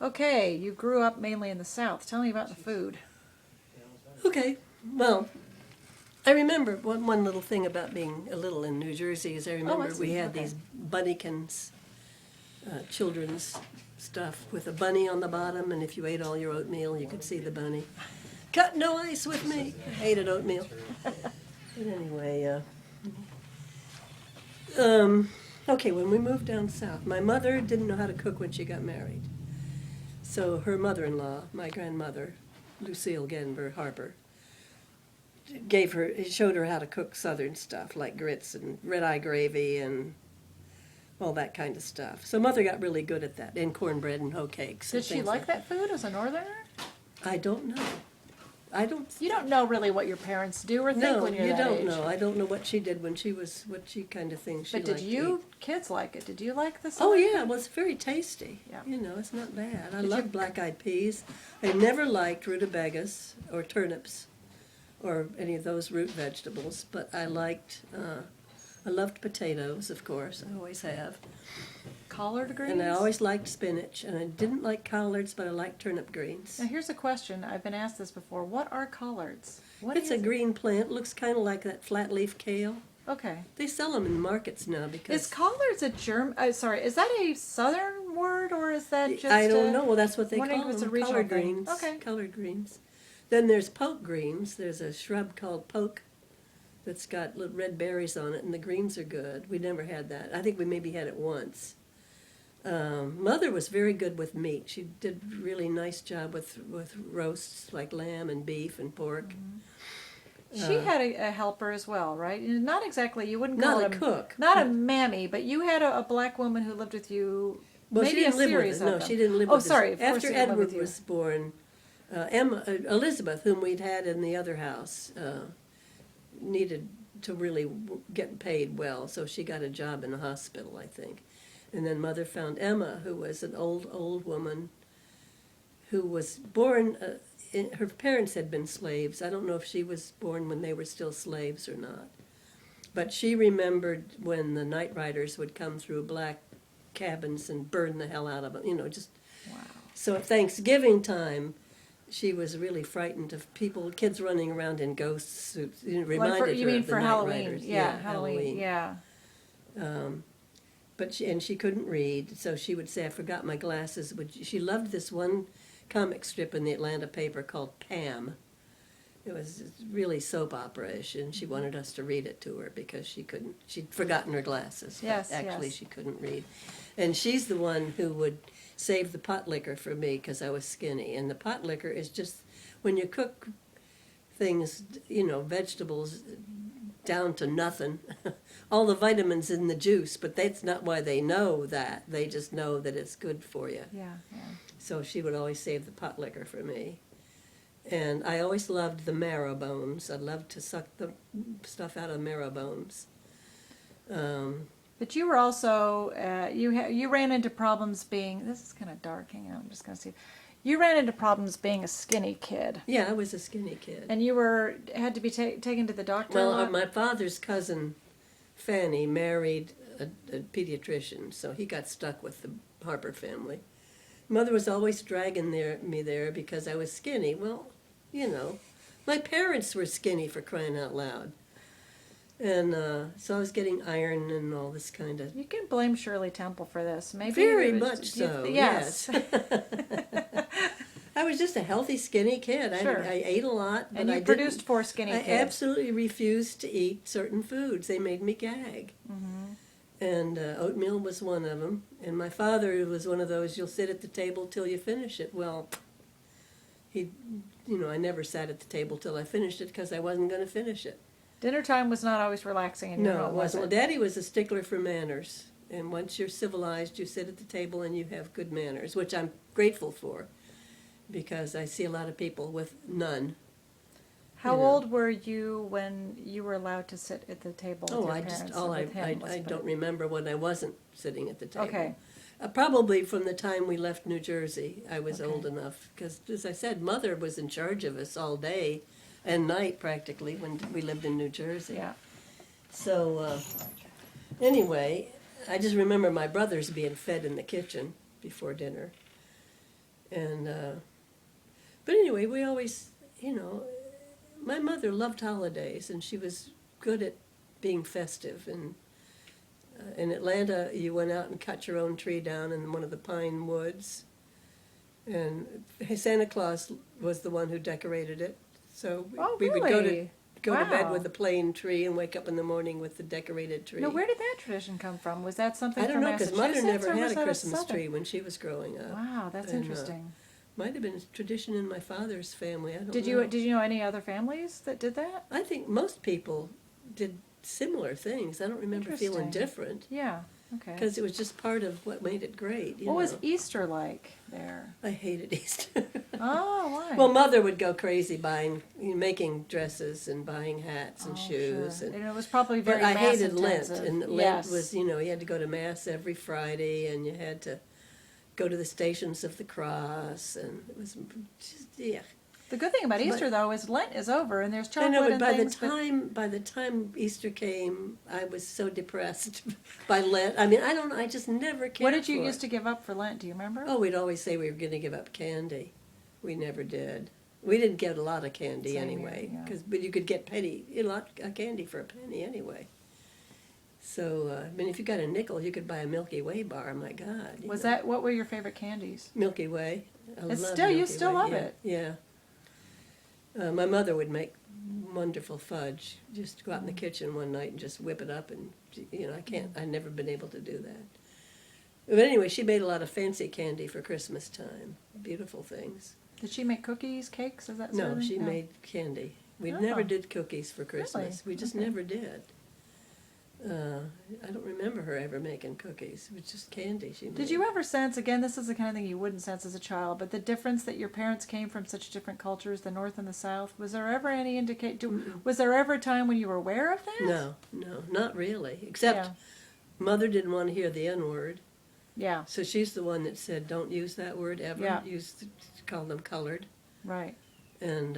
Okay, you grew up mainly in the South. Tell me about the food. Okay, well, I remember one little thing about being a little in New Jersey is I remember see. we had Okay. these bunnykins, children's stuff with a bunny on the bottom, and if you ate all your oatmeal, you could see the bunny. Cut no ice with me. I hated oatmeal. But anyway, okay, when we moved down south, my mother didn't know how to cook when she got married. So her mother-in-law, my grandmother, Lucille Guenveur Harper, showed her how to cook Southern stuff like grits and red-eye gravy and all that kind of stuff. So mother got really good at that, and cornbread and hoe cakes. Did she like that food as a Northerner? I don't know. You don't know really what your parents do or think No, when you're you that don't age. know. I don't know what she did when she was, what she kind of thing she But liked did to you eat. kids like it? Did you like the Oh Southern yeah, food? well it's very tasty. Yeah. You know, it's not bad. I Did love you- black-eyed peas. I never liked rutabagas or turnips or any of those root vegetables, but I loved potatoes, of course. I always have. Collard greens? And I always liked spinach, and I didn't like collards, but I liked turnip greens. Now here's a question. I've been asked this before. What are collards? What It's is a it? green plant. Looks kind of like that flat leaf kale. Okay. They sell them in the markets now because Is collards a sorry, is that a Southern word or is that just I don't know. Well, that's what they wondering call if it's a them. regional Collard thing. greens. Okay. Collard greens. Then there's poke greens. There's a shrub called poke that's got little red berries on it, and the greens are good. We never had that. I think we maybe had it once. Mother was very good with meat. She did a really nice job with roasts like lamb and beef and pork. She had a helper as well, right? Not exactly, you wouldn't call Not it a cook. Not a mammy, but you had a black woman who lived with you. Well, maybe she didn't a live with series us. of No, them. she didn't live Oh, with us. sorry. Of course After she didn't live Edward with you. was born, Elizabeth, whom we'd had in the other house, needed to really get paid well, so she got a job in a hospital, I think. And then Mother found Emma, who was an old woman who was born, her parents had been slaves. I don't know if she was born when they were still slaves or not. But she remembered when the night riders would come through black cabins and burn the hell out of them, just. Wow. So at Thanksgiving time, she was really frightened of kids running around in ghost suits. It reminded You her mean of the for Night Halloween? Riders. Yeah, Halloween. Yeah. But she couldn't read, so she would say, "I forgot my glasses." She loved this one comic strip in the Atlanta paper called Pam. It was really soap opera-ish, and she wanted us to read it to her because she'd forgotten her glasses. But Yes, actually, yes. she couldn't read. And she's the one who would save the pot liquor for me because I was skinny. And the pot liquor is just, when you cook things, vegetables down to nothing, all the vitamins in the juice, but that's not why they know that. They just know that it's good for you. Yeah, yeah. So she would always save the pot liquor for me. And I always loved the marrow bones. I loved to suck the stuff out of marrow bones. But you were also you ran into problems being. This is kind of dark. Hang on, I'm just going to see. You ran into problems being a skinny kid, Yeah, I was a skinny kid. and you had to be taken to the doctor. a Well, lot? my father's cousin, Fanny, married a pediatrician, so he got stuck with the Harper family. Mother was always dragging me there because I was skinny. Well, my parents were skinny, for crying out loud. And so I was getting iron and all this kind of... You can blame Shirley Temple for this. Maybe Very it was- much so, Yes. I was just a healthy, skinny kid. Sure. I ate a lot, but And you I produced didn't... 4 skinny I kids. absolutely refused to eat certain foods. They made me gag. Mm-hmm. And oatmeal was one of them. And my father was one of those, you'll sit at the table till you finish it. Well, I never sat at the table till I finished it because I wasn't going to finish it. Dinner time was not always relaxing in your No, home, it was wasn't. it? Well, Daddy was a stickler for manners. And once you're civilized, you sit at the table and you have good manners, which I'm grateful for because I see a lot of people with none. How old were you when you were allowed to sit at the table with Oh, your I parents? just, with him, I wasn't don't it? remember when I wasn't sitting at the table. Okay. Probably from the time we left New Jersey, I was Okay. old enough. Because, as I said, Mother was in charge of us all day and night, practically, when we lived in New Jersey. Yeah. So, anyway, I just remember my brothers being fed in the kitchen before dinner. And but anyway, we always, my mother loved holidays, and she was good at being festive. And in Atlanta, you went out and cut your own tree down in one of the pine woods. And Santa Claus was the one who decorated it. So Oh, we would really? go to bed Wow. with a plain tree and wake up in the morning with the decorated tree. Now, where did that tradition come from? Was that something I don't from know, because Mother Massachusetts, never or had was a that Christmas Southern? tree when she was growing up. Wow, that's And, interesting. Might have been a tradition in my father's family. I don't Did know. you know any other families that did that? I think most people did similar things. I don't remember feeling Interesting. different Yeah. Okay. because it was just part of what made it great. What was Easter like there? I hated Easter. Oh, why? Well, Mother would go crazy making dresses and buying hats and Oh, shoes. sure. And, And it was probably but very I mass hated Lent, intensive. and Lent Yes. was, you had to go to Mass every Friday, and you had to go to the Stations of the Cross, and it was just, yeah. The good thing about But- Easter, though, is Lent is over and there's I chocolate know, but and by the things. by the time Eater came, I was so depressed by Lent. I mean, I don't know, I just never cared What did you for used it. to give up for Lent? Do you remember? Oh, we'd always say we were going to give up candy. We never did. We didn't get a lot of candy Same here, anyway, yeah. but you could get a lot of candy for a penny anyway. So, I mean, if you got a nickel, you could buy a Milky Way bar. My God. What were your favorite candies? Milky Way? I It's love still- you Milky still Way, love yeah, it. Yeah. My mother would make wonderful fudge. Just go out in the kitchen one night and just whip it up, and I've never been able to do that. But anyway, she made a lot of fancy candy for Christmas time. Beautiful things. Did she make cookies, cakes? Is that sort No, of thing? she made candy. We Oh. never did cookies for Christmas. We just Okay. never did. I don't remember her ever making cookies. It was just candy she made. Did you ever sense, again, this is the kind of thing you wouldn't sense as a child, but the difference that your parents came from such different cultures, the North and the South? Was there ever any was there ever a time when you were aware of that? No, not really. Except Mother didn't want to hear the N-word. Yeah, So she's the one that said, don't use that word ever. Yeah. Call them colored. right. And,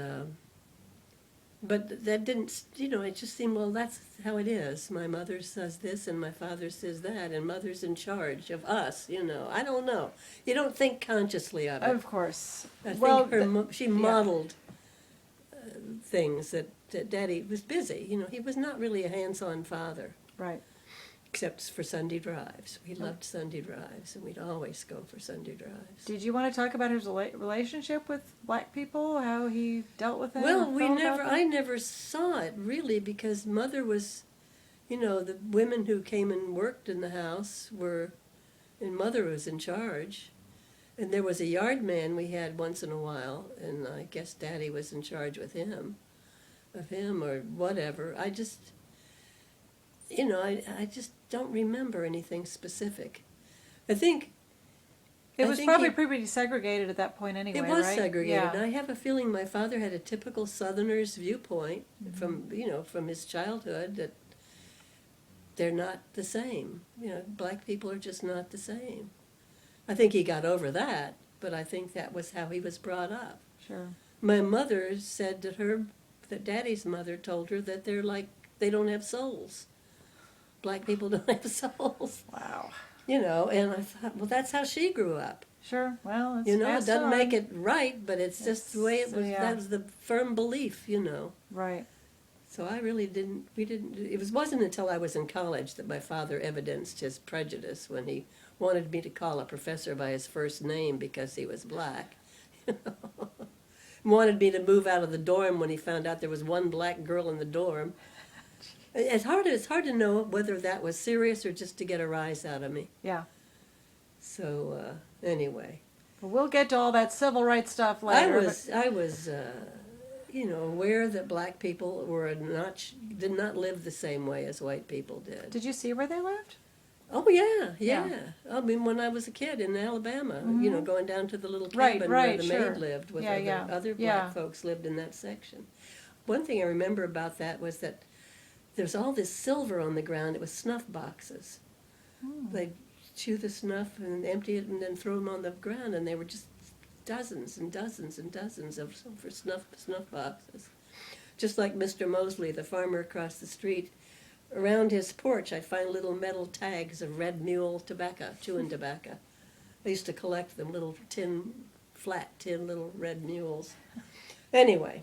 but that didn't, it just seemed, well, that's how it is. My mother says this and my father says that, and Mother's in charge of us, I don't know. You don't think consciously of it. Of course. I think Well, she modeled things that Daddy was busy. He was not really a hands-on father. right. Except for Sunday drives. We loved Sunday drives, and we'd always go for Sunday drives. Did you want to talk about his relationship with black people, how he dealt with it? Well, or felt about I them? never saw it really, because Mother was, the women who came and worked in the house and Mother was in charge. And there was a yard man we had once in a while, and I guess Daddy was in charge of him or whatever. I just, I just don't remember anything specific. I think It I was think probably he- pretty segregated at that point anyway, It was right? segregated. Yeah. I have a feeling my father had a typical Southerner's viewpoint from his childhood, that they're not the same. Black people are just not the same. I think he got over that, but I think that was how he was brought up. Sure. My mother said that Daddy's mother told her that they don't have souls. Black people don't have souls. Wow. And I thought, well, that's how she grew up. Sure. Well, it's It passed doesn't on. make it right, but it's just the way it So, was. yeah. That was the firm belief. Right. So I really didn't. Wasn't until I was in college that my father evidenced his prejudice when he wanted me to call a professor by his first name because he was black. Wanted me to move out of the dorm when he found out there was one black girl in the dorm. It's hard to know whether that was serious or just to get a rise out of me. Yeah. So anyway. But we'll get to all that civil rights stuff later. I was, aware that black people did not live the same way as white people did. Did you see where they lived? Oh yeah. Yeah. I mean, when I was a kid in Alabama, going down to the little Right, cabin right, where the sure. maid lived with Yeah, other yeah. black folks lived in that section. One thing I remember about that was that there's all this silver on the ground. It was snuff boxes. They'd chew the snuff and empty it and then throw them on the ground, and they were just dozens and dozens and dozens of silver snuff boxes. Just like Mr. Mosley, the farmer across the street, around his porch I'd find little metal tags of Red Mule tobacco, chewing tobacco. I used to collect them, little tin flat tin little red mules. Anyway,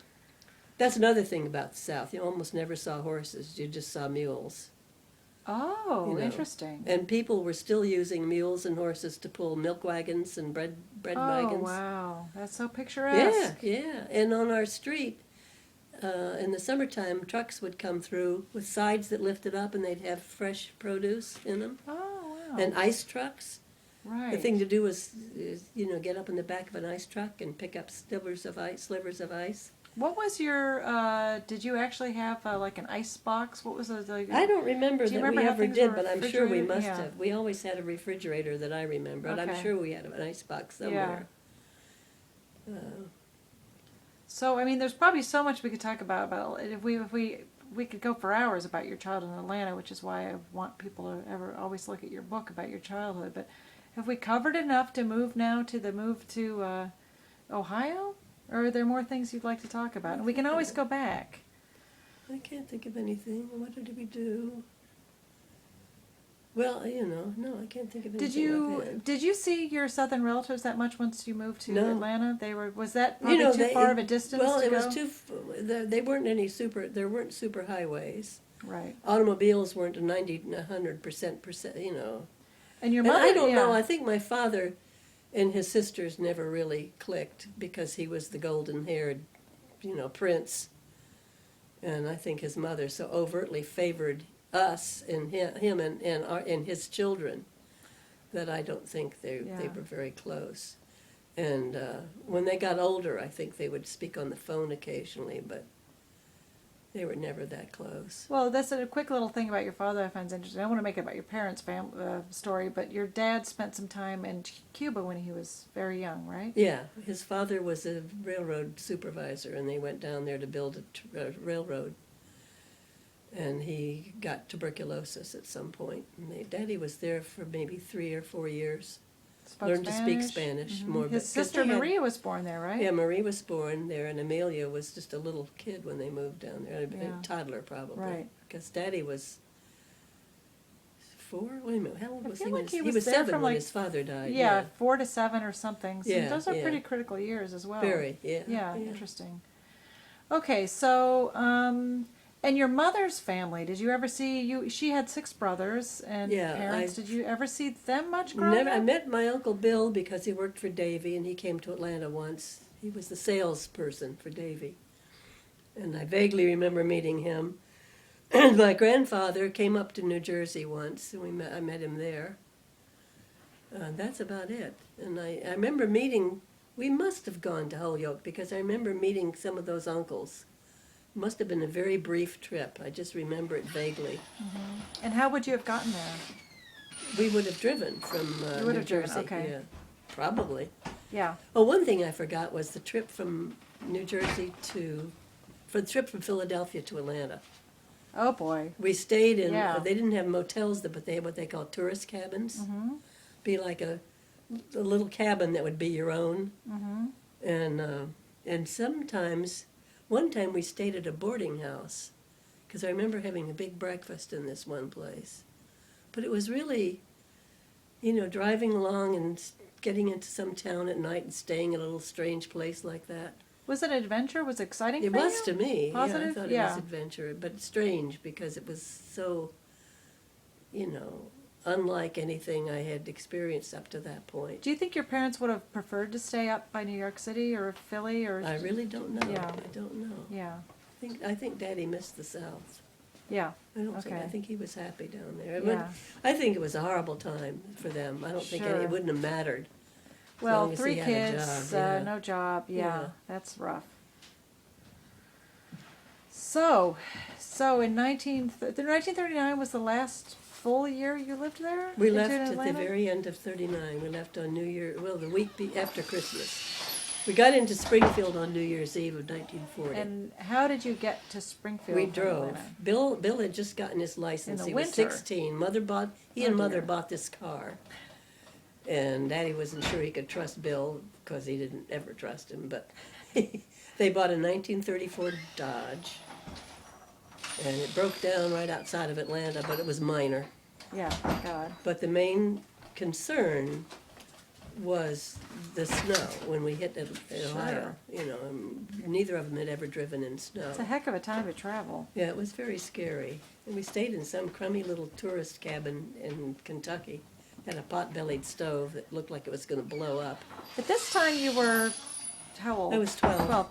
that's another thing about the South. You almost never saw horses. You just saw mules. Oh, You know. interesting. And people were still using mules and horses to pull milk wagons and bread wagons. Oh, wow. That's so picturesque. Yeah. And on our street, in the summertime, trucks would come through with sides that lifted up, and they'd have fresh produce in them. Oh, wow. And ice trucks. Right. The thing to do is, get up in the back of an ice truck and pick up slivers of ice. What was your, did you actually have like an ice box? What was it? Like, I don't remember Do you that remember we how ever things did, were but I'm sure we refrigerated? must Yeah. have. We always had a refrigerator that I remember, and I'm Okay. sure we had an ice box somewhere. So, I mean, there's probably so much we could talk about if we could go for hours about your childhood in Atlanta, which is why I want people to always look at your book about your childhood. But have we covered enough to move to Ohio? Or are there more things you'd like to talk about? And we can always go back. I can't think of anything. What did we do? Well, no, I can't think of anything. Did you see your southern relatives that much once you moved to No. Atlanta? Was that probably too far of a distance Well, to it go? was they weren't there weren't super highways. Right. Automobiles weren't 100%, And your And mother, I don't yeah. know, I think my father and his sisters never really clicked because he was the golden-haired, prince. And I think his mother so overtly favored us and him and his children that I don't think they were very close. And when they got older, I think they would speak on the phone occasionally, but they were never that close. Well, that's a quick little thing about your father I find interesting. I don't want to make it about your parents' story, but your dad spent some time in Cuba when he was very young, right? Yeah, his father was a railroad supervisor, and they went down there to build a railroad. And he got tuberculosis at some point. And Daddy was there for maybe 3 or 4 years. Learned to speak Spanish more. His sister Maria was born there, right? Yeah, Marie was born there, and Amelia was just a little kid when they moved down there, Yeah. a toddler probably. Right. Because Daddy was 4? Wait a minute, how old was he? feel like he He was was there 7 from, when like, his father died. Yeah, 4 to 7 or something. So Yeah, those are yeah. pretty critical years as well. Very, yeah. Yeah, interesting. Okay, so and your mother's family, did you ever see she had 6 brothers and Yeah, parents. Did you ever see them much growing Never. I up? met my Uncle Bill because he worked for Davy, and he came to Atlanta once. He was the salesperson for Davy. And I vaguely remember meeting him. And my grandfather came up to New Jersey once, and I met him there. That's about it. And I remember we must have gone to Holyoke because I remember meeting some of those uncles. Must have been a very brief trip. I just remember it vaguely. And how would you have gotten there? We would have driven from You would New have driven, Jersey. okay. Yeah, probably. Yeah. Oh, one thing I forgot was the trip from New Jersey for the trip from Philadelphia to Atlanta. Oh boy. We stayed in, Yeah. they didn't have motels, but they had what they call tourist cabins. Mm-hmm. Be like a little cabin that would be your own. Mm-hmm. And sometimes, one time we stayed at a boarding house, because I remember having a big breakfast in this one place. But it was really, driving along and getting into some town at night and staying in a little strange place like that. Was it an adventure? Was it exciting It for was you? to me. Positive? Yeah, I thought it Yeah. was adventure, but strange because it was so, unlike anything I had experienced up to that point. Do you think your parents would have preferred to stay up by New York City or Philly or? I really don't know. Yeah. I don't know. Yeah. I think Daddy missed the South. Yeah. I think he was happy down there. Yeah. I think it was a horrible time for them. I don't think Sure. it wouldn't have mattered. Well, long as 3 he had a kids, job, yeah. no job. Yeah, Yeah. that's rough. So in 1939 was the last full year you lived there? We Into left at the Atlanta? very end of 39. We left on New Year, the week after Christmas. We got into Springfield on New Year's Eve of 1940. And how did you get to Springfield? We from drove. Atlanta? Bill had just gotten his license. In the He winter. was 16. He Oh, and Mother dear. bought this car. And Daddy wasn't sure he could trust Bill because he didn't ever trust him. But they bought a 1934 Dodge. And it broke down right outside of Atlanta, but it was minor. Yeah, thank God. But the main concern was the snow when we hit Ohio. You know, neither of them had ever driven in snow. It's a heck of a time to travel. Yeah, it was very scary. And we stayed in some crummy little tourist cabin in Kentucky. Had a pot-bellied stove that looked like it was going to blow up. At this time, you were how old? I was 12. 12.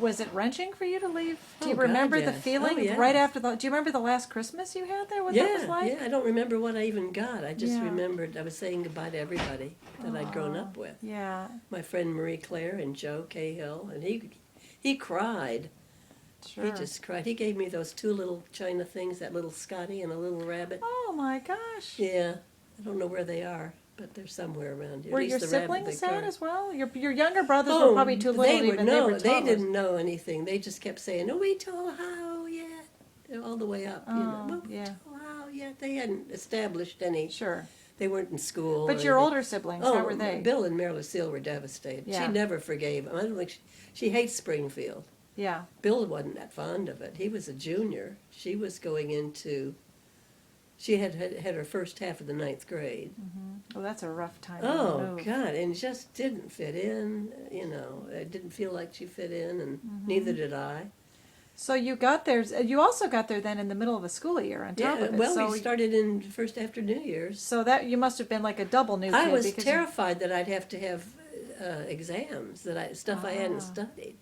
Was it wrenching for you to leave? Do you Oh, remember God, the yes. feeling Oh, yeah. right after the? Do you remember the last Christmas you had there? What that was like? Yeah, I don't remember what I even got. I just Yeah. remembered I was saying goodbye to everybody that I'd grown up with. Yeah, My friend Marie Claire and Joe Cahill, and he cried. sure. He just cried. He gave me those two little China things, that little Scotty and a little rabbit. Oh my gosh. Yeah, I don't know where they are, but they're somewhere around here. Were At least your the rabbit siblings they sad cried. as well? Your younger brothers were probably too little. They were, even no, they were they toddlers. didn't know anything. They just kept saying, "No, we to Ohio yet," all the way up. Oh, you know, "No, we yeah. to Ohio yet." They hadn't established any. Sure. They weren't in school. But or your anything. older siblings, how were they? Bill and Mary Lucille were devastated. Yeah. She never forgave him. I don't think she hates Springfield. Yeah. Bill wasn't that fond of it. He was a junior. She was going into. She had her first half of the 9th grade. Oh, that's a rough time. Oh, to move. God, and just didn't fit in, you know. It didn't feel like she fit in, and neither did I. So you got there. You also got there then in the middle of a school year on top Yeah, of it. well, so we started in first after New Year's. So that you must have been like a double new I kid. was because terrified that I'd have to have exams, stuff I hadn't Ah. studied.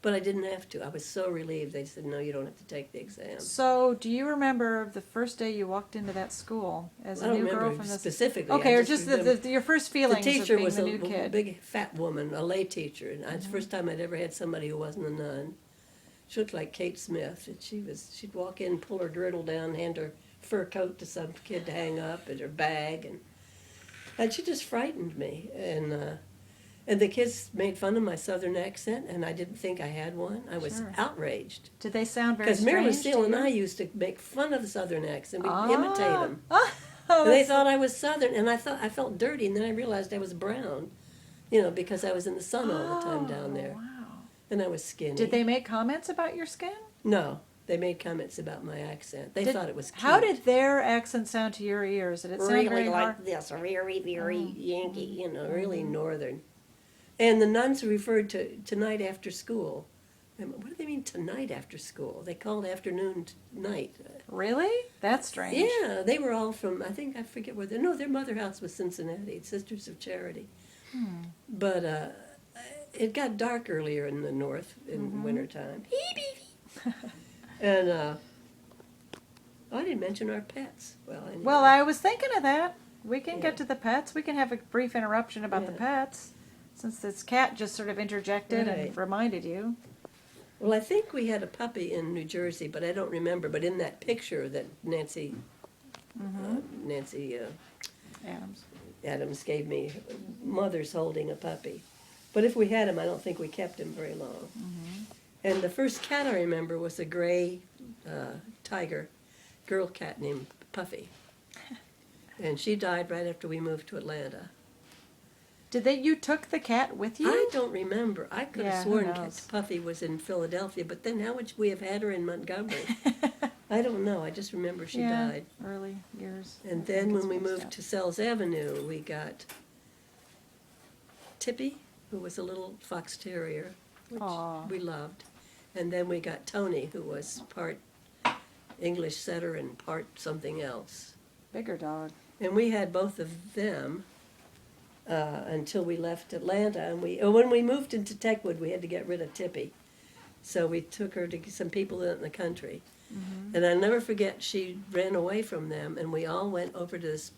But I didn't have to. I was so relieved. They said, no, you don't have to take the exam. So do you remember the first day you walked into that school as I a don't new girl remember from this? specifically. Okay, I or just remember your first the feelings teacher of being was the a new kid. big fat woman, a lay teacher, and it's the first time I'd ever had somebody who wasn't a nun. She looked like Kate Smith, and she'd walk in, pull her girdle down, hand her fur coat to some kid to hang up, and her bag, and she just frightened me. And the kids made fun of my southern accent, and I didn't think I had one. I was Sure. outraged. Did they sound very Because strange Mary Lucille to and you? I used to make fun of the southern accent. We'd Ah. imitate them. Oh, And they that's- thought I was southern, and I felt dirty, and then I realized I was brown, you know, because I was in the sun all the time down there, Oh, wow. and I was skinny. Did they make comments about your skin? No, they made comments about my accent. They thought it was cute. How did their accent sound to your ears? Did it sound really very like hard? this, very, very Yankee, you know, really Mm-hmm. northern. And the nuns referred to tonight after school. And what do they mean tonight after school? They called afternoon night. Really? That's strange. Yeah, they were all from, I forget where no, their mother house was Cincinnati, Sisters of Charity. But it got dark earlier in the north in wintertime. And I didn't mention our pets. Well, anyway. Well, I was thinking of that. We can get to the pets. We can have a brief interruption about the Yeah. pets, since this cat just sort of interjected and Right. reminded you. Well, I think we had a puppy in New Jersey, but I don't remember. But in that picture that Nancy Adams. Adams gave me, mother's holding a puppy. But if we had him, I don't think we kept him very long. And the first cat I remember was a gray tiger, girl cat named Puffy. And she died right after we moved to Atlanta. You took the cat with you? I don't remember. I could Yeah, have who sworn knows? Puffy was in Philadelphia, but then how would we have had her in Montgomery? I don't know. I just remember she yeah, died. early years. And I then think when it's we mixed moved up. to Sells Avenue, we got Tippy, who was a little fox terrier, which Aw. we loved. And then we got Tony, who was part English setter and part something else. Bigger dog. And we had both of them until we left Atlanta. And when we moved into Techwood, we had to get rid of Tippy. So we took her to some people in the country. And I'll never forget, she ran away from them, and we all went over to this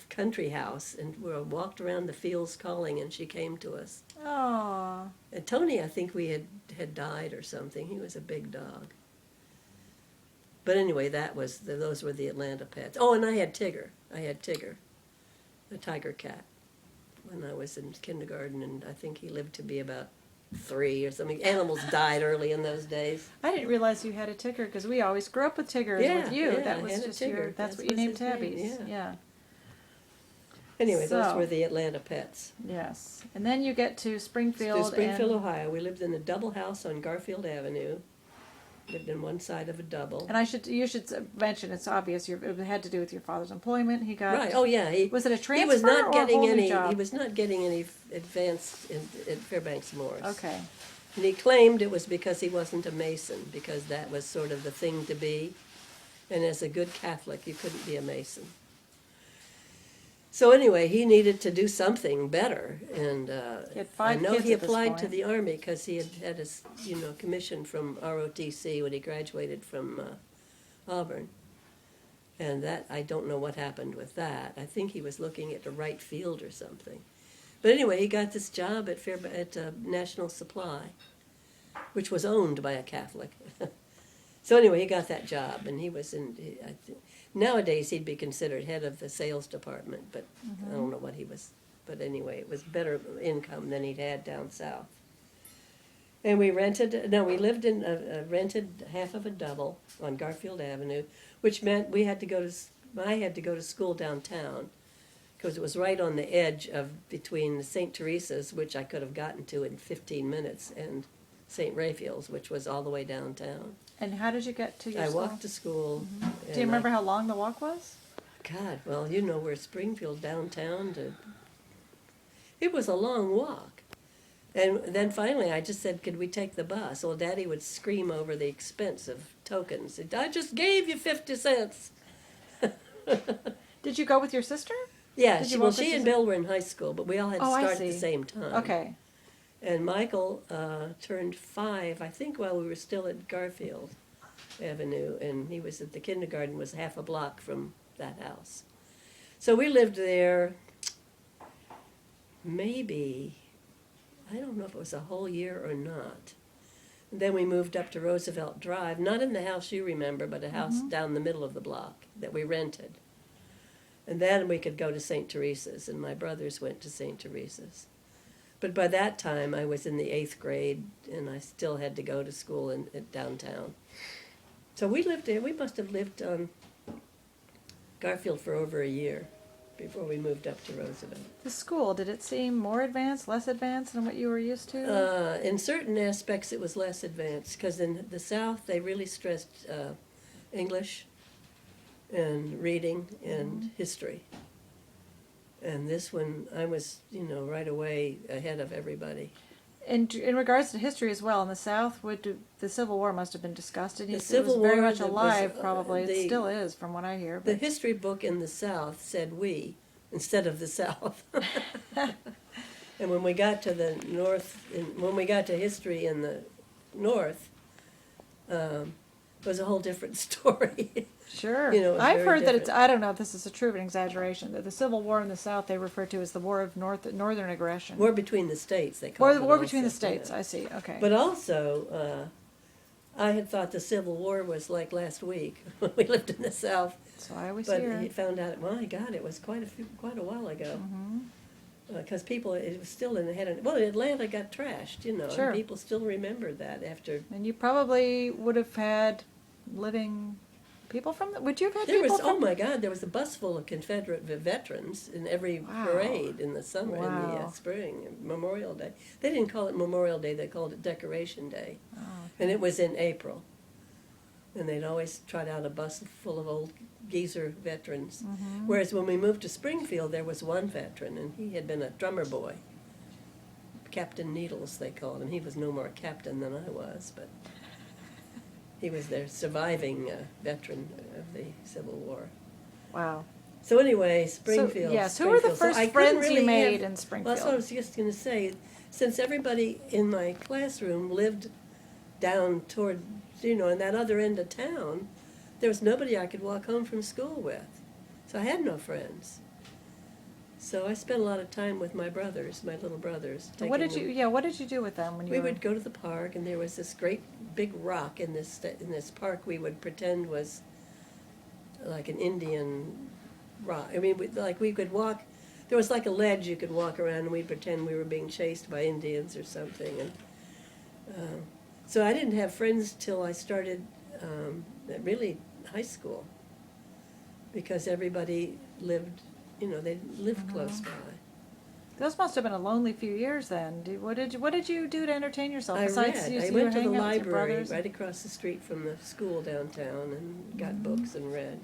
country house, and we walked around the fields calling, and she came to us. Oh, And Tony, I think we had died or something. He was a big dog. But anyway, those were the Atlanta pets. Oh, and I had Tigger, a tiger cat, when I was in kindergarten, and I think he lived to be about 3 or something. Animals died early in those days. I didn't realize you had a Tigger because we always grew up with Tiggers Yeah, with you. yeah, That I was had a just Tigger. that's That what you was named his name, tabbies. yeah. Anyway, those So- were the Atlanta pets. Yes. And then you get to Springfield. To Springfield, and, Ohio. We lived in a double house on Garfield Avenue. lived in one side of a double. And you should mention, it's obvious, it had to do with your father's employment. He got... Right, oh yeah. Was it a transfer He was not or getting a whole new any, job? he was not getting any advance at Fairbanks Morris. Okay. And he claimed it was because he wasn't a Mason, because that was sort of the thing to be. And as a good Catholic, you couldn't be a Mason. So anyway, he needed to do something better, and He had I 5 know kids he at this applied to point. the Army because he had a commission from ROTC when he graduated from Auburn, and that I don't know what happened with that. I think he was looking at the right field or something. But anyway, he got this job at National Supply, which was owned by a Catholic. So anyway, he got that job, and he was nowadays he'd be considered head of the sales department, but I don't know what he was. But anyway, it was better income than he'd had down south. And we lived in rented half of a double on Garfield Avenue, which meant I had to go to school downtown, because it was right on the edge between St. Teresa's, which I could have gotten to in 15 minutes, and St. Raphael's, which was all the way downtown. And how did you get to your I school? walked to school. Do you remember how long the walk was? God, well, where Springfield downtown it was a long walk. And then finally I just said, could we take the bus? Well, Daddy would scream over the expense of tokens. I just gave you 50 cents. Did you go with your sister? Yeah, Did you she walk with and Bill were in high school, but we all had to Oh, I start at the see. same time. Okay. And Michael turned 5, I think, while we were still at Garfield Avenue, and he was at the kindergarten, was half a block from that house. So we lived there maybe, I don't know if it was a whole year or not. And then we moved up to Roosevelt Drive, not in the house you remember, but a house down the middle of the block that we rented. And then we could go to St. Teresa's, and my brothers went to St. Teresa's. But by that time, I was in the 8th grade, and I still had to go to school at downtown. So we lived there. We must have lived on Garfield for over a year before we moved up to Roosevelt. The school, did it seem more advanced, less advanced than what you were used to? In certain aspects, it was less advanced, because in the South, they really stressed English and reading and history. And this one, I was, right away ahead of everybody. In regards to history as well, in the South, the Civil War must have been discussed. And The it Civil was very War much that alive, was, probably. It still is, from what I hear. The But history book in the South said "we" instead of the South. And when we got to the North, when we got to history in the North, it was a whole different story. sure. it was I've very heard that it's, different. I don't know if this is a true of an exaggeration, that the Civil War in the South they refer to as the War of Northern Aggression. War between the states, they called it. War between the also, states, yeah. I see, okay. But also, I had thought the Civil War was like last week when we lived in the South. So I was But here. he found out, my God, it was quite a while ago. Because people, it was still in the head of, well, Atlanta got trashed, Sure. and people still remember that after. And you probably would have had living people from would you have had There people was, from oh my God, there was a bus full of Confederate veterans in every Wow. parade in the summer, in the Wow. spring, Memorial Day. They didn't call it Memorial Day, they called it Decoration Day. Oh, And it was in April. And they'd always trot out a bus full of old geezer veterans. Mm-hmm. Whereas when we moved to Springfield, there was one veteran, and he had been a drummer boy. Captain Needles, they called him. He was no more captain than I was, but he was their surviving veteran of the Civil War. wow. So anyway, Springfield. So, yes, who were the Springfield. So first I couldn't friends really you made have- in Springfield? Well, that's what I was just going to say. Since everybody in my classroom lived down toward, in that other end of town, there was nobody I could walk home from school with. So I had no friends. So I spent a lot of time with my brothers, my little brothers. What did taking you? them- Yeah, what did you do with them when you We were? would go to the park, and there was this great big rock in this park. We would pretend was like an Indian rock. I mean, we could walk. There was like a ledge you could walk around, and we'd pretend we were being chased by Indians or something. And so I didn't have friends till I started really high school, because everybody lived. They lived close by. Those must have been a lonely few years then. What did you do to entertain yourself? I Besides, read. you I were went to the hanging out with your library brothers? right across the street from the school downtown and got books and read.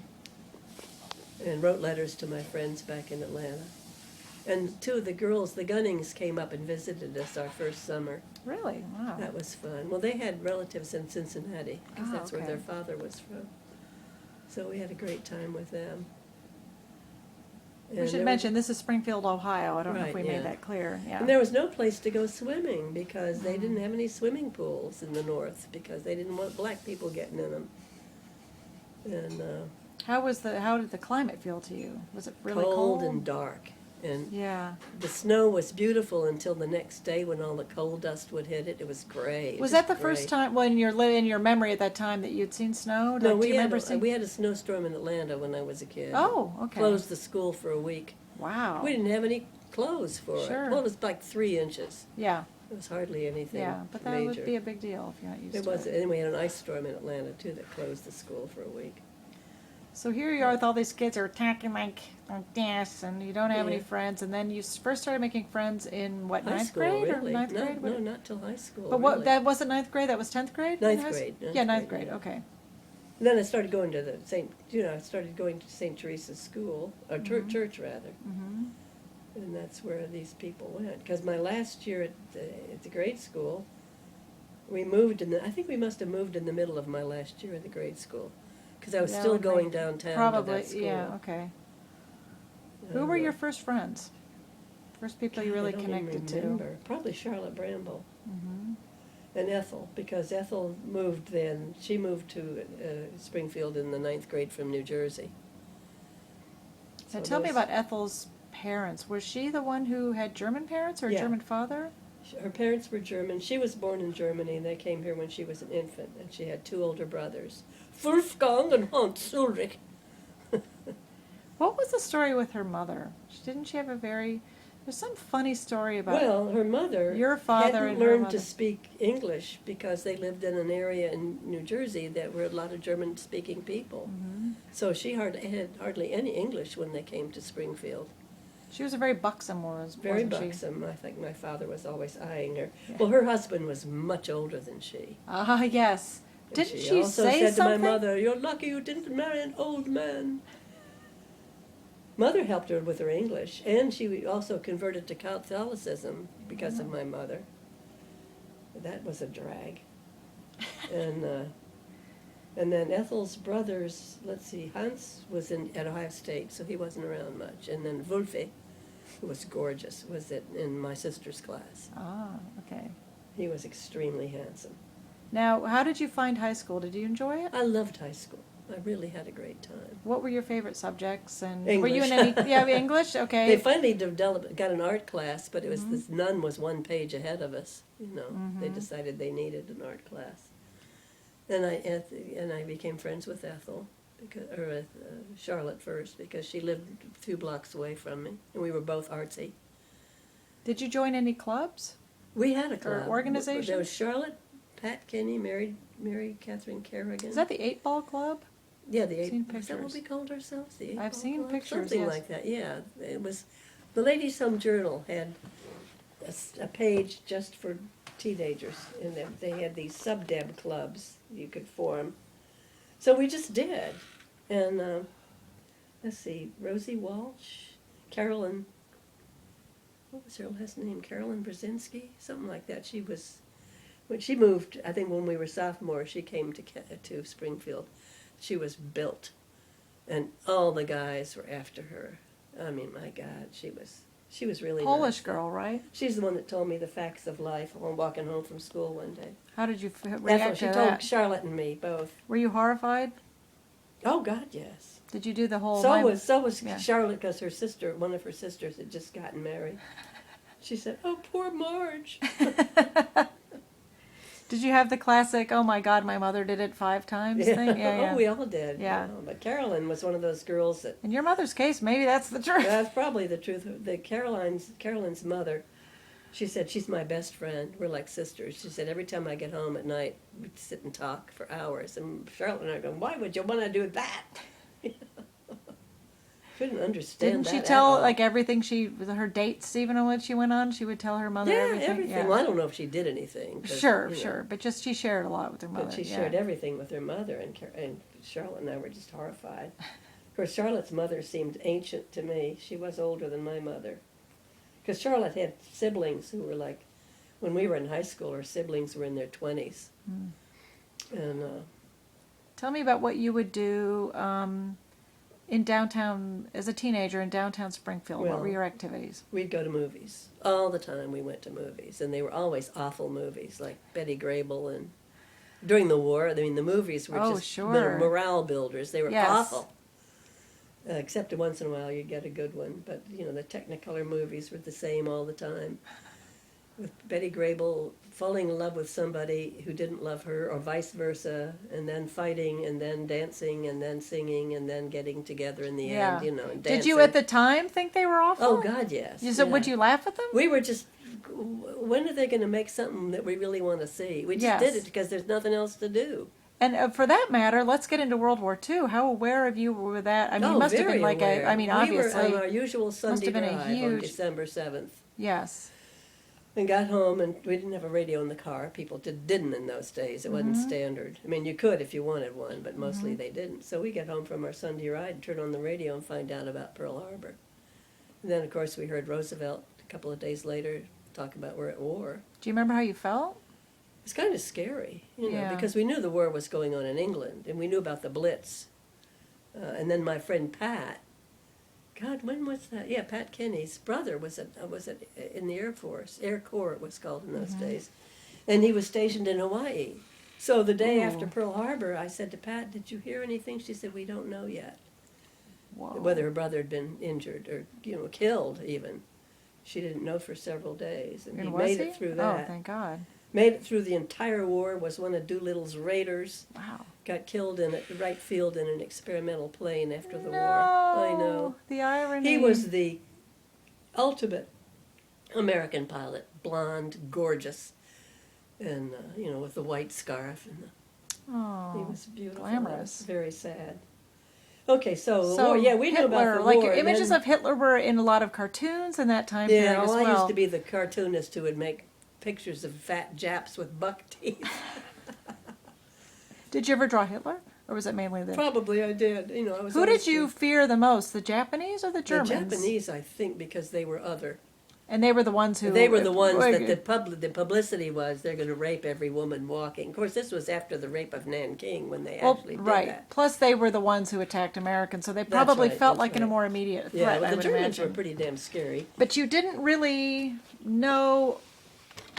And wrote letters to my friends back in Atlanta. And two of the girls, the Gunnings, came up and visited us our first summer. Really? Wow. That was fun. Well, they had relatives in Cincinnati, because Ah, that's where okay. their father was from. So we had a great time with them. We And should there mention this is Springfield, Ohio. I don't know if Right, we yeah. made that clear. Yeah. And there was no place to go swimming because they didn't have any swimming pools in the north because they didn't want black people getting in them. And How did the climate feel to you? Was it really cold and dark. And Yeah. the snow was beautiful until the next day when all the coal dust would hit it. It was gray. It Was that the gray. first time when in your memory at that time that you'd seen snow? No, Do we you had remember a, seeing? we had a snowstorm in Atlanta when I was a kid. Oh, okay. Closed the school for a week. Wow. We didn't have any clothes for Sure. it. Well, it was like 3 inches. Yeah. It was hardly anything Yeah, but that major. would be a big deal if you're not used It to was, it. and we had an ice storm in Atlanta too that closed the school for a week. So here you are with all these kids who are talking like this, and you don't have any Yeah. friends, and then you first started making friends in what, High ninth school, grade really. or ninth no, grade? No, not till high school. But what, really. that wasn't ninth grade, that was 10th grade? in Ninth high grade, school? ninth Yeah, ninth grade, grade, yeah. okay. And then I started going to I started going to St. Teresa's school, or church rather. Mm-hmm. And that's where these people went. Because my last year at the grade school, we moved I think we must have moved in the middle of my last year at the grade school. Because I was That still would going make- downtown Probably, to that school. yeah, okay. Who And, were your first friends? First people you God, really I don't even connected remember. Probably Charlotte Bramble. Mm-hmm. And Ethel, because Ethel moved then. She moved to Springfield in the 9th grade from New Jersey. Now So tell me those- about Ethel's parents. Was she the one who had German parents or a Yeah. German father? Her parents were German. She was born in Germany, and they came here when she was an infant. And she had 2 older brothers, Wolfgang and Hans Ulrich. What was the story with her mother? Didn't she have there's some funny story about Well, her mother your father hadn't and her learned mother. to speak English because they lived in an area in New Jersey that were a lot of German-speaking people. Mhm. So she had hardly any English when they came to Springfield. She was a very buxom Very wasn't she? buxom. I think my father was always eyeing her. Yeah. Well, her husband was much older than she. Ah, yes. And Didn't she she also say said something? to my mother, "You're lucky you didn't marry an old man." Mother helped her with her English, and she also converted to Catholicism because of my mother. That was a drag. And then Ethel's brothers, let's see, Hans was at Ohio State, so he wasn't around much. And then Wolfe, who was gorgeous, was in my sister's class. Ah, okay. He was extremely handsome. Now, how did you find high school? Did you enjoy it? I loved high school. I really had a great time. What were your favorite subjects? And English. were you in any? Yeah, English. Okay. They finally got an art class, but it was Mhm. this nun was 1 page ahead of us. They Mhm. decided they needed an art class, and I became friends with Ethel, with Charlotte first because she lived a few blocks away from me, and we were both artsy. Did you join any clubs? We had a club. organization? There was Charlotte, Pat Kenny, Mary Catherine Kerrigan. Is that the 8-Ball Club? Yeah, the Seen eight. Is that what pictures. we called ourselves? The I've 8-Ball seen Club? pictures, Something yes. like that. Yeah, it was. The Ladies' Home Journal had a page just for teenagers, and they had these sub-deb clubs you could form. So we just did, and let's see, Rosie Walsh, Carolyn. What was her last name? Carolyn Brzezinski, something like that. She was. When she moved, I think when we were sophomores, she came to Springfield. She was built, and all the guys were after her. I mean, my God, she was really Polish nice. girl, right? She's the one that told me the facts of life while walking home from school one day. How did you That's react what she to told that? Charlotte and me both. Were you horrified? Oh God, yes. Did you do the whole? So was yeah. Charlotte, because one of her sisters had just gotten married. She said, "Oh, poor Marge." Did you have the classic, "Oh my God, my mother did it 5 times" thing? Yeah, Oh, we all did. Yeah. But Carolyn was one of those girls that. In your mother's case, maybe that's the truth. That's probably the truth. Carolyn's mother, she said, "She's my best friend. We're like sisters." She said, "Every time I get home at night, we'd sit and talk for hours." And Charlotte and I go, "Why would you want to do that?" couldn't understand Didn't that she at tell all. like everything her dates even on what she went on? She would tell her mother Yeah, everything. everything. Yeah. Well, I don't know if she did anything. 'Cause, Sure, you know, sure, but just she shared a lot with her mother. but she yeah. shared everything with her mother, and Charlotte and I were just horrified. Of course, Charlotte's mother seemed ancient to me. She was older than my mother. Because Charlotte had siblings who were like, when we were in high school, her siblings were in their 20s. Mm. And Tell me about what you would do in downtown as a teenager in downtown Springfield. What were Well, your activities? we'd go to movies. All the time we went to movies. And they were always awful movies, like Betty Grable. And during the war, I mean, the movies were just sure. morale builders. They were Yes. awful. Except once in a while you get a good one. But, you know, the Technicolor movies were the same all the time. With Betty Grable falling in love with somebody who didn't love her, or vice versa, and then fighting, and then dancing, and then singing, and then getting together in the Yeah. end, you know, and dancing. Did you at the time think they were awful? Oh, God, yes. You said, yeah. would you laugh at them? We were just, when are they going to make something that we really want to see? We just Yes. did it because there's nothing else to do. And for that matter, let's get into World War II. How aware of you were that? I mean, it must have very been like aware. obviously. We were on our usual Sunday have been a drive on huge- December 7th. Yes. And got home, and we didn't have a radio in the car. People didn't in those days. It wasn't standard. I mean, you could if you wanted one, but mostly they didn't. So we get home from our Sunday ride and turn on the radio and find out about Pearl Harbor. And then, of course, we heard Roosevelt a couple of days later talk about we're at war. Do you remember how you felt? It's kind of scary, you know, Yeah. because we knew the war was going on in England, and we knew about the Blitz. And then my friend Pat, God, when was that? Yeah, Pat Kenny's brother was in the Air Force. Air Corps it was called in those days. And he was stationed in Hawaii. So the day after Pearl Harbor, I said to Pat, did you hear anything? She said, we don't know yet. Whoa. Whether her brother had been injured or, you know, killed even. She didn't know for several days. And he was made he? it through Oh, that. thank God. Made it through the entire war, was one of Doolittle's raiders. Wow. Got killed in at Wright Field in an experimental plane after the No, war. I know. The irony. He was the ultimate American pilot, blonde, gorgeous, and you know, with the white scarf, and he was beautiful. glamorous. Very sad. Okay, so, So war, yeah, we knew Hitler, about the like war. and images then- of Hitler were in a lot of cartoons in that time yeah, period as well, well. I used to be the cartoonist who would make pictures of fat Japs with buck teeth. Did you ever draw Hitler, or was it mainly the? Probably I did. You know, I was. Who always did you fear the most, the Japanese or the The Germans? Japanese, I think, because they were other. And they were the ones who. They were the ones that the publicity was they're going to rape every woman walking. Of course, this was after the rape of Nanking when they actually did right. that. Plus, they were the ones who attacked Americans, so they That's probably right, felt that's like in a right. more immediate Yeah, threat. well, I the would Germans imagine. were pretty damn scary. But you didn't really know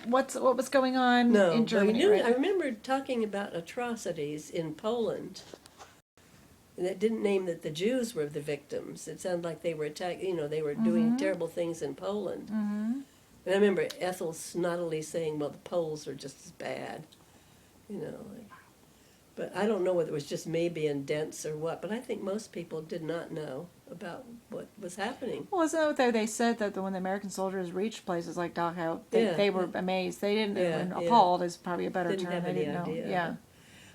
what was going on No, in but Germany. we knew. Right? I remember talking about atrocities in Poland. And it didn't name that the Jews were the victims. It sounded like they were attacked. You know, they were doing terrible things in Poland. Mm-hmm. And I remember Ethel snottily saying, "Well, the Poles are just as bad," you know. But I don't know whether it was just me being dense or what. But I think most people did not know about what was happening. Well, isn't that what they said that when the American soldiers reached places like Dachau, they were amazed. They didn't. Yeah, Appalled is probably a better Didn't term. have They any didn't idea. know. Yeah.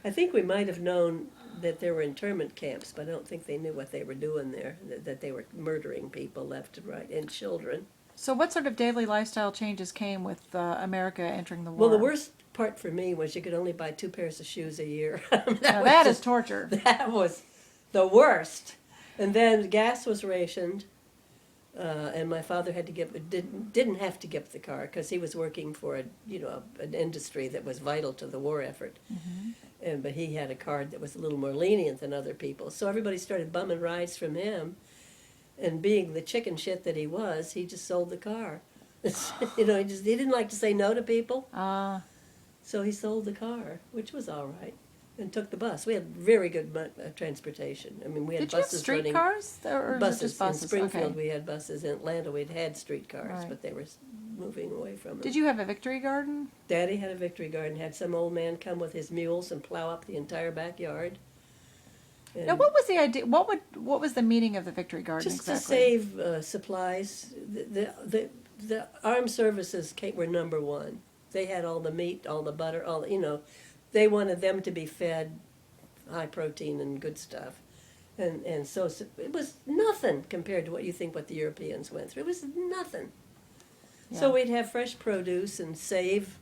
I think we might have known that there were internment camps, but I don't think they knew what they were doing there. That they were murdering people left and right and children. So, what sort of daily lifestyle changes came with America entering the war? Well, the worst part for me was you could only buy 2 pairs of shoes a year. Now, was that is just- torture. That was the worst. And then gas was rationed, and my father had to didn't have to give the car because he was working for an industry that was vital to the war effort. Mm-hmm. But he had a card that was a little more lenient than other people, so everybody started bumming rides from him. And being the chicken shit that he was, he just sold the car. He didn't like to say no to people. So he sold the car, which was all right, and took the bus. We had very good transportation. I mean, we had Did you have buses running. streetcars? Or Buses. just buses? In Springfield, Okay. we had buses. In Atlanta, we'd had streetcars, Right. but they were moving away from them. Did you have a victory garden? Daddy had a victory garden, had some old man come with his mules and plow up the entire backyard. And Now, what was the idea? What was the meaning of the victory garden just exactly? to save supplies. The armed services were number one. They had all the meat, all the butter, they wanted them to be fed high protein and good stuff. And so it was nothing compared to what you think what the Europeans went through. It was nothing. Yeah. So we'd have fresh produce and save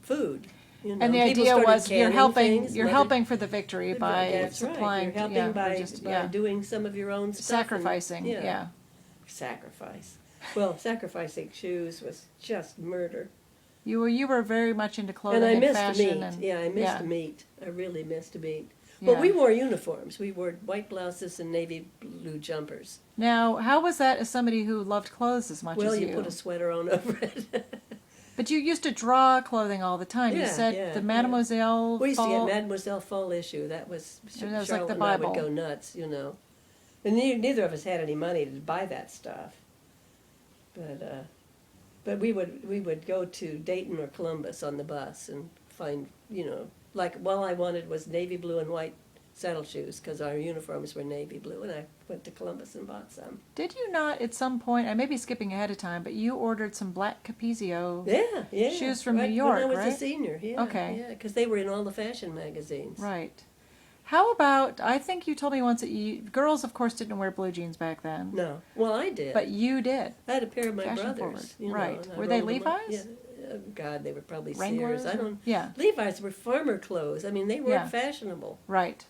food. You know, And the people idea started was you're canning helping things. you're Mother- helping for the victory by That's supplying. right. You're helping yeah, or by, just, by yeah. doing some of your own stuff. Sacrificing. Yeah. Sacrifice. Well, sacrificing shoes was just murder. You were very much into clothing And I missed fashion meat. and Yeah, I missed yeah. meat. I really missed meat. Yeah. But we wore uniforms. We wore white blouses and navy blue jumpers. Now, how was that as somebody who loved clothes as much Well, as you? you put a sweater on over it. But you used to draw clothing all the time. You Yeah, said yeah, the yeah. Mademoiselle. We used to fall. get Mademoiselle Fall issue. That was, And that was like Charlotte the and I Bible. would go nuts, you know. And neither of us had any money to buy that stuff. But we would go to Dayton or Columbus on the bus and find, you know, like all I wanted was navy blue and white saddle shoes because our uniforms were navy blue, and I went to Columbus and bought some. Did you not at some point? I may be skipping ahead of time, but you ordered some black Capezio. Yeah. Shoes from right, New York, when I was right? a senior, yeah. Okay. Yeah, because they were in all the fashion magazines. Right. How about? I think you told me once that girls, of course, didn't wear blue jeans back then. No, well, I did. But you did. I had a pair of my Fashion brothers. forward. You know, Right. and I Were they rolled them up. Levi's? Yeah. Oh, God, they were probably Wranglers? Sears. I don't. Yeah. Levi's were farmer clothes. I mean, they weren't Yeah. fashionable. Right.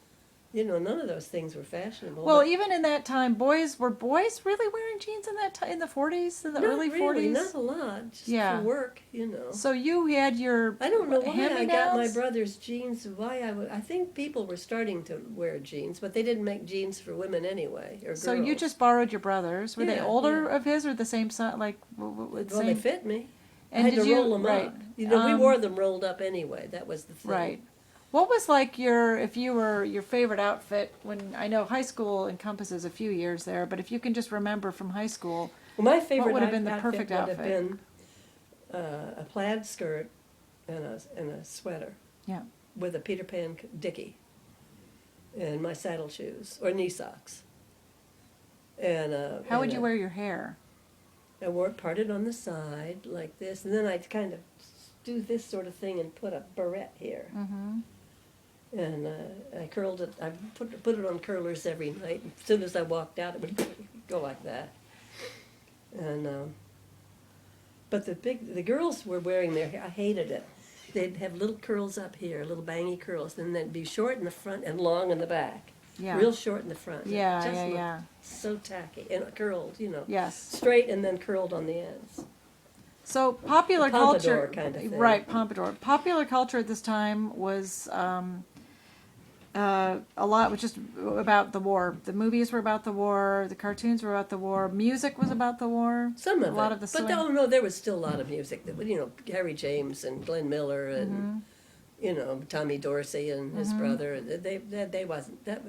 You know, none of those things were fashionable. Well, but even in that time, were boys really wearing jeans in that in the 40s, in the not early really, 40s? not a lot. Just Yeah. for work, you know. So you had your I don't know why I got my hand-me-downs? brother's jeans. I think people were starting to wear jeans, but they didn't make jeans for women anyway, or So girls. you just borrowed your brothers. Were they Yeah, older yeah. of his or the same size? Like Well, same? they fit me. And I had did to you roll them right? up. You know, we um, wore them rolled up anyway. That was the thing. Right. What was like your favorite outfit when I know high school encompasses a few years there, but if you can just remember from high school, Well, my favorite would have been the outfit perfect would have outfit? been a plaid skirt and a sweater yeah. with a Peter Pan dickie and my saddle shoes or knee socks. And How would you wear your hair? I wore it parted on the side like this, and then I'd kind of do this sort of thing and put a barrette here. Mm-hmm. And I curled it. I put it on curlers every night. As soon as I walked out, it would go like that. And but the girls were wearing their hair. I hated it. They'd have little curls up here, little bangy curls, and they'd be short in the front and long in the back. Yeah. Real short in the front. Yeah, It just yeah, looked yeah. So tacky and curled, you know. Yes. Straight and then curled on the ends. So popular A pompadour culture, kind of thing. right? Pompadour. Popular culture at this time was a lot was just about the war. The movies were about the war. The cartoons were about the war. Music was about the war. Some of it. A lot of the but swing. no, there was still a lot of music. That, you know, Harry James and Glenn Miller and Mm-hmm. you know Tommy Dorsey and his brother. They wasn't that.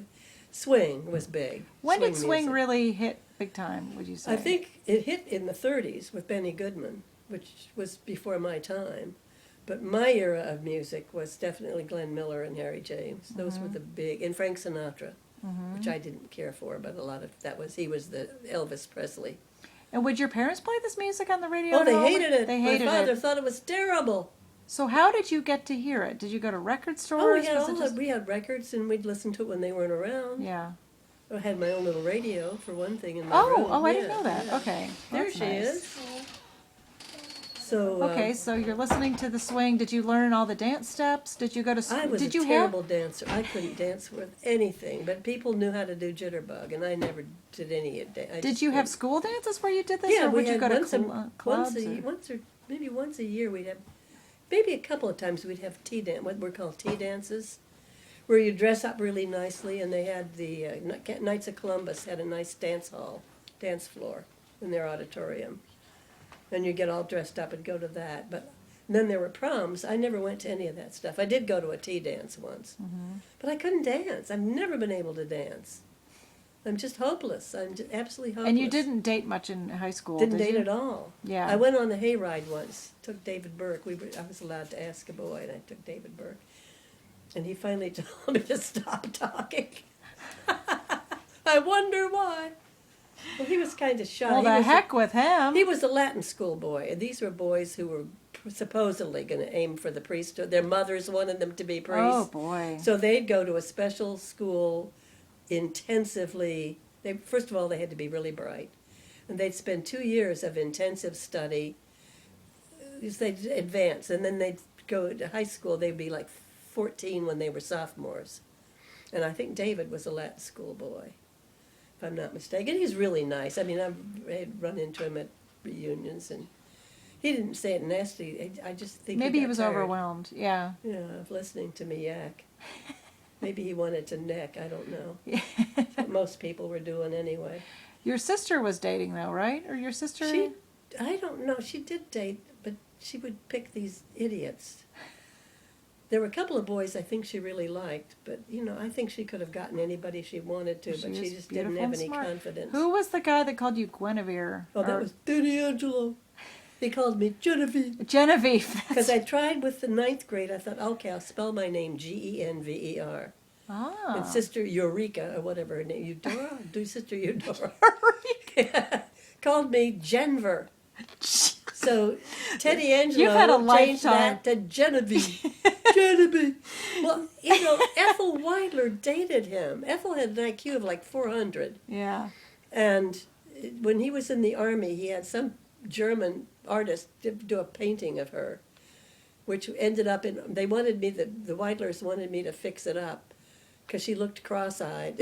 Swing was big. When did swing music. really hit big time? Would you say? I think it hit in the '30s with Benny Goodman, which was before my time. But my era of music was definitely Glenn Miller and Harry James. Those were the big, and Frank Sinatra, which I didn't care for, but a lot of he was the Elvis Presley. And would your parents play this music on the radio? Oh, they at all? hated it. They hated My father it. thought it was terrible. So how did you get to hear it? Did you go to record stores? Oh, we had Was it just- we had records, and we'd listen to it when they weren't around. Yeah. I had my own little radio for one thing in my room. Oh, I didn't Yeah, know that. yeah. Okay. There That's she nice. is. So Okay, so you're listening to the swing. Did you learn all the dance steps? Did you go to? I was did a you terrible dancer. I couldn't dance with anything, but people knew how to do jitterbug, and I never did any of that. Did you have school dances where you did this, Yeah, or we would you had go to once clubs? or maybe once a year we'd have, maybe a couple of times we'd have what were called tea dances, where you dress up really nicely, and they had the Knights of Columbus had a nice dance floor in their auditorium, and you get all dressed up and go to that. But then there were proms. I never went to any of that stuff. I did go to a tea dance once, but I couldn't dance. I've never been able to dance. I'm just hopeless. I'm just absolutely hopeless. And you didn't date much in high school, Didn't did date you? at all. Yeah. I went on the hayride once. Took David Burke. I was allowed to ask a boy, and I took David Burke. And he finally told me to stop talking. I wonder why. Well, he was kind of shy. Well, the heck with him. He was a Latin school boy, and these were boys who were supposedly going to aim for the priesthood. Their mothers wanted them to be priests. Oh boy. So they'd go to a special school intensively, first of all, they had to be really bright. And they'd spend 2 years of intensive study. They'd advance, and then they'd go to high school. They'd be like 14 when they were sophomores. And I think David was a Latin school boy, if I'm not mistaken. He's really nice. I mean, I'd run into him at reunions, and he didn't say it nasty. I just think Maybe he got was tired, overwhelmed. Yeah. of listening to me yak. Maybe he wanted to neck. I don't know. That's what most people were doing anyway. Your sister was dating, though, right? Or your sister? I don't know. She did date, but she would pick these idiots. There were a couple of boys I think she really liked, but, I think she could have gotten anybody she wanted to, but she just didn't have any confidence. Who was the guy that called you Guenveur? Oh, that was Danny Angelo. He called me Genevieve. Genevieve. Because I tried with the 9th grade. I thought, okay, I'll spell my name Genver. Ah. And Sister Eureka, or whatever her name, Eudora? Do Sister Eudora. Eureka. Called me Guenveur. So Teddy Angelo You've had a changed lifetime. that to Genevieve. Genevieve. Well, Ethel Weidler dated him. Ethel had an IQ of like 400. Yeah. And when he was in the Army, he had some German artist do a painting of her, which ended up in, the Weidlers wanted me to fix it up because she looked cross-eyed.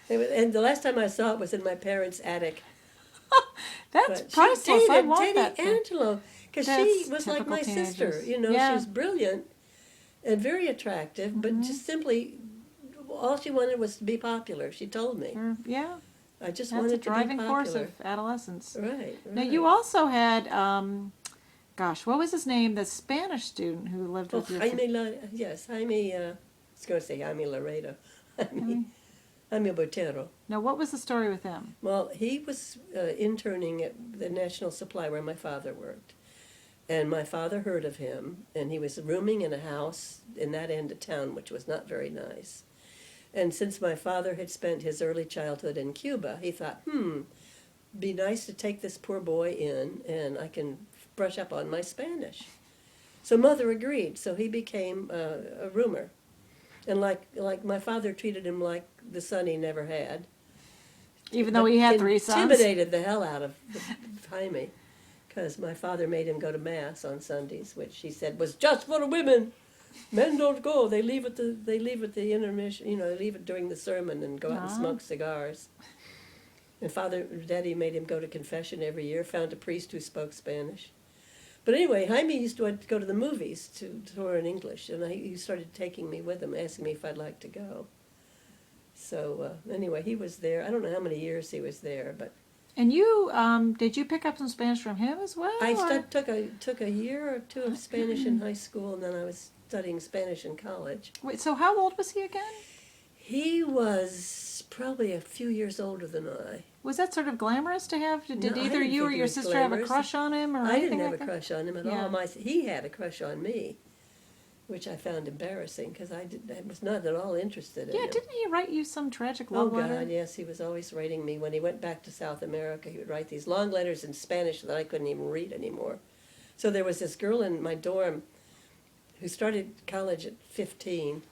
And the last time I saw it was in my parents' attic. That's But priceless. She I dated want Teddy that. Angelo because she was like my typical sister. teenagers. She Yeah. was brilliant and very attractive, but just simply all she wanted was to be popular. She told me. Yeah. I just That's wanted a driving to be force popular. of adolescence. Right. Now, you also had, what was his name? The Spanish student who lived with you. Jaime, I was going to say Jaime Laredo. Jaime Botero. Now, what was the story with him? Well, he was interning at the National Supply where my father worked. And my father heard of him, and he was rooming in a house in that end of town, which was not very nice. And since my father had spent his early childhood in Cuba, he thought, be nice to take this poor boy in, and I can brush up on my Spanish. So Mother agreed, so he became a roomer. And like my father treated him like the son he never had. Even though he had 3 sons? Intimidated the hell out of Jaime, because my father made him go to Mass on Sundays, which he said was just for women. Men don't go. They leave at the intermission. They leave it during the sermon and go out and smoke cigars. And Daddy made him go to confession every year. Found a priest who spoke Spanish. But anyway, Jaime used to go to the movies to learn English, and he started taking me with him, asking me if I'd like to go. So anyway, he was there. I don't know how many years he was there, but. And you, did you pick up some Spanish from him as well? I took a year or 2 of Spanish in high school, and then I was studying Spanish in college. Wait, so how old was he again? He was probably a few years older than I. Was that sort of glamorous to have? Did No, I either didn't you or think he your was sister have a glamorous. crush on him? Or I didn't anything have like a that? crush on him at Yeah. all. He had a crush on me, which I found embarrassing because I was not at all interested in Yeah, him. didn't he write you some tragic Oh, love letter? God, yes. He was always writing me. When he went back to South America, he would write these long letters in Spanish that I couldn't even read anymore. So there was this girl in my dorm who started college at 15.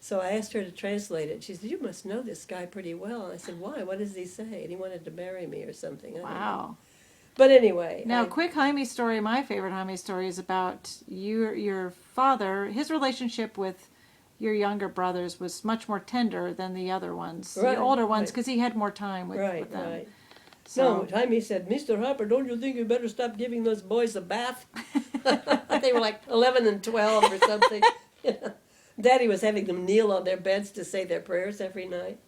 So I asked her to translate it. She said, "You must know this guy pretty well." And I said, "Why? What does he say?" And he wanted to marry me or something. I don't know. Wow. But anyway. Now, quick Jaime story. My favorite Jaime story is about your father. His relationship with your younger brothers was much more tender than the other ones, Right, the older ones, right. because he had more time with Right, them. right. So, No, Jaime said, "Mr. Harper, don't you think you better stop giving those boys a bath?" They were like 11 and 12 or something. Daddy was having them kneel on their beds to say their prayers every night.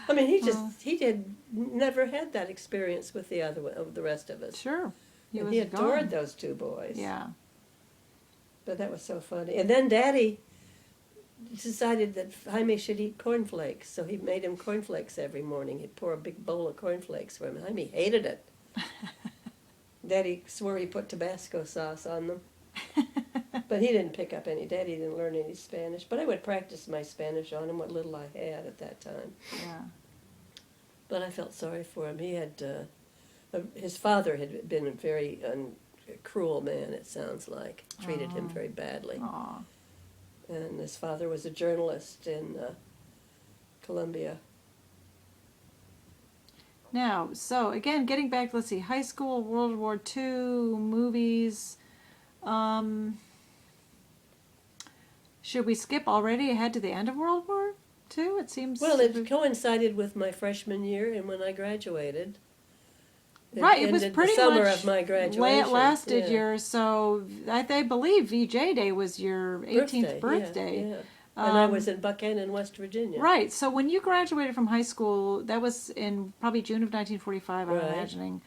I mean, he had never had that experience with the rest of us. Sure. And he adored gone. those 2 boys. Yeah. But that was so funny. And then Daddy decided that Jaime should eat cornflakes, so he made him cornflakes every morning. He'd pour a big bowl of cornflakes for him. Jaime hated it. Daddy swore he put Tabasco sauce on them. But he didn't pick up any. Daddy didn't learn any Spanish. But I would practice my Spanish on him, what little I had at that time. Yeah. But I felt sorry for him. He had, his father had been a very cruel man, it sounds like. Treated him very badly. Aw. And his father was a journalist in Columbia. Now, so again, getting back, let's see, high school, World War II, movies. Should we skip already ahead to the end of World War II? It seems. Well, it coincided with my freshman year and when I graduated. Right, it was ended pretty the summer much of my graduation. It lasted yeah. your, so I believe VJ Day was your 18th birthday. Yeah. And I was in Buchanan, West Virginia. Right, so when you graduated from high school, that was in probably June of 1945, I'm Right. imagining.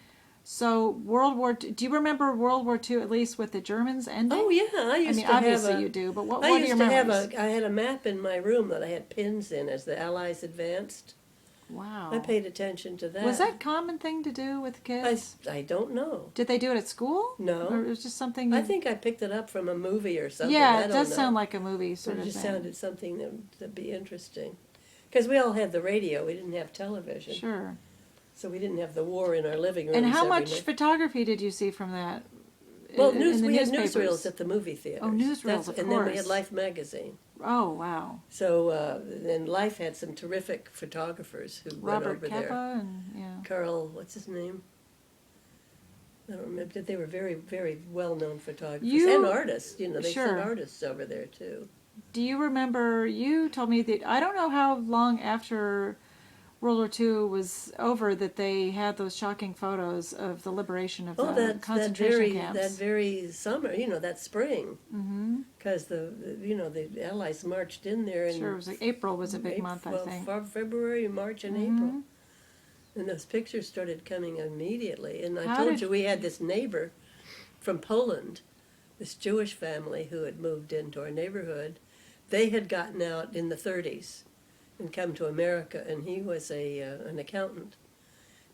So World War II, do you remember World War II at least with the Germans ending? Oh yeah, I used to obviously have you do, but what I are used your to memories? I had a map in my room that I had pins in as the Allies advanced. Wow. I paid attention to that. Was that a common thing to do with kids? I don't know. Did they do it at school? No. Or it was just something I think I picked it up from a movie or something. Yeah, I it don't does know. sound like a movie sort It of just thing. sounded something that'd be interesting. Because we all had the radio, we didn't have television. Sure. So we didn't have the war in our living room. And how much photography did you see from that? Well, in the we had newspapers? newsreels at the movie theaters. Oh, newsreels, of And then we course. had Life magazine. Oh, wow. So then Life had some terrific photographers who Robert went over there. Capa and, yeah. Carl, what's his name? I don't remember. They were very, very well-known photographers You- and artists. You know, they Sure. sent artists over there too. Do you remember, you told me that, I don't know how long after World War II was over that they had those shocking photos of the liberation of the concentration camps. that very summer, you know, that spring, Mm-hmm. because the Allies marched in there in Sure, it was like April was a big month, I think. February, March, and Mhm. April. And those pictures started coming immediately. And I How told did- you we had this neighbor from Poland, this Jewish family who had moved into our neighborhood. They had gotten out in the 30s and come to America, and he was an accountant.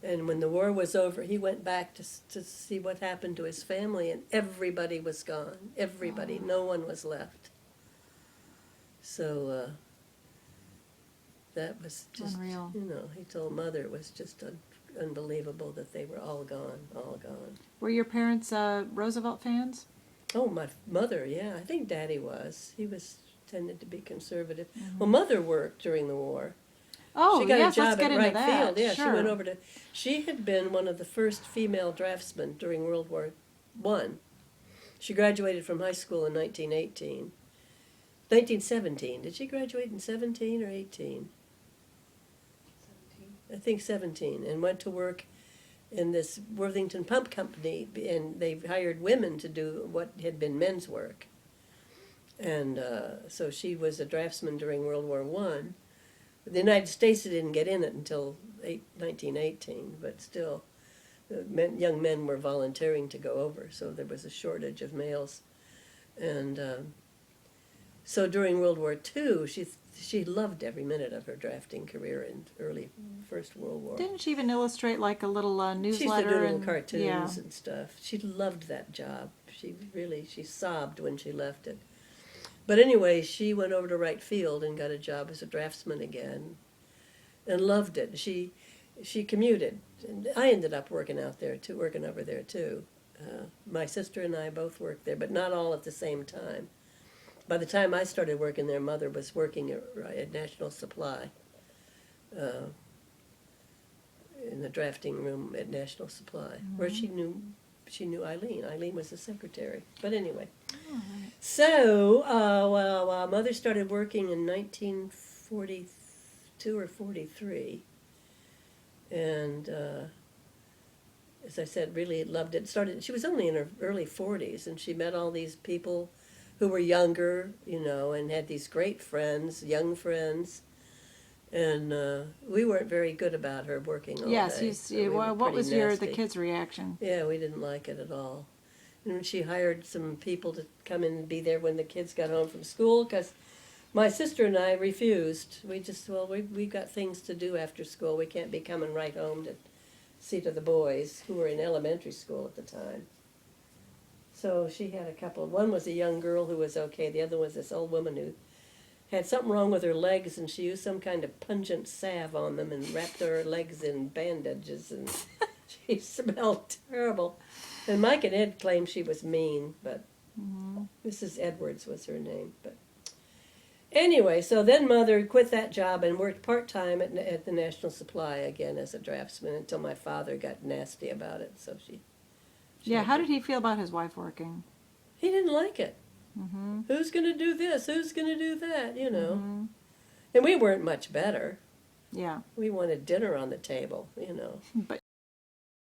And when the war was over, he went back to see what happened to his family, and everybody was gone. Everybody, no one was left. So that was just, Unreal. you know, he told Mother it was just unbelievable that they were all gone, all gone. Were your parents Roosevelt fans? Oh, my mother, yeah, I think Daddy was. He tended to be conservative. Mm-hmm. Well, Mother worked during the war. Oh, She got yes, a job let's get at into Wright that. Field. Yeah, sure. she went over to. She had been one of the first female draftsmen during World War I. She graduated from high school in 1917. Did she graduate in 17 or 18? 17. I think 17, and went to work in this Worthington Pump Company, and they hired women to do what had been men's work. And so she was a draftsman during World War I. The United States didn't get in it until 1918, but still, young men were volunteering to go over, so there was a shortage of males. And so during World War II, she loved every minute of her drafting career in early First World War. Didn't she even illustrate like a little She used to newsletter? do little and, cartoons yeah. and stuff. She loved that job. She sobbed when she left it. But anyway, she went over to Wright Field and got a job as a draftsman again, and loved it. She commuted, and I ended up working over there too. My sister and I both worked there, but not all at the same time. By the time I started working there, Mother was working at National Supply, in the drafting room at National Supply, where she knew Eileen. Eileen was the secretary. But anyway, so Mother started working in 1942 or 43, and as I said, really loved it. She was only in her early 40s, and she met all these people who were younger, you know, and had these great friends, young friends. And we weren't very good about her working all Yes, day. We were what pretty was the nasty. kids' reaction? Yeah, we didn't like it at all. And she hired some people to come in and be there when the kids got home from school, because my sister and I refused. We just, we got things to do after school. We can't be coming right home to see to the boys, who were in elementary school at the time. So she had a couple. One was a young girl who was okay. The other was this old woman who had something wrong with her legs, and she used some kind of pungent salve on them and wrapped her legs in bandages, and she smelled terrible. And Mike and Ed claimed she was mean, but Mrs. Edwards was her name. But Anyway, so then Mother quit that job and worked part-time at the National Supply again as a draftsman until my father got nasty about it. So she Yeah, how did he feel about his wife working? He didn't like it. Mm-hmm. Who's going to do this? Who's going to do that? You know. Mm-hmm. And we weren't much better. Yeah. We wanted dinner on the table, you know. But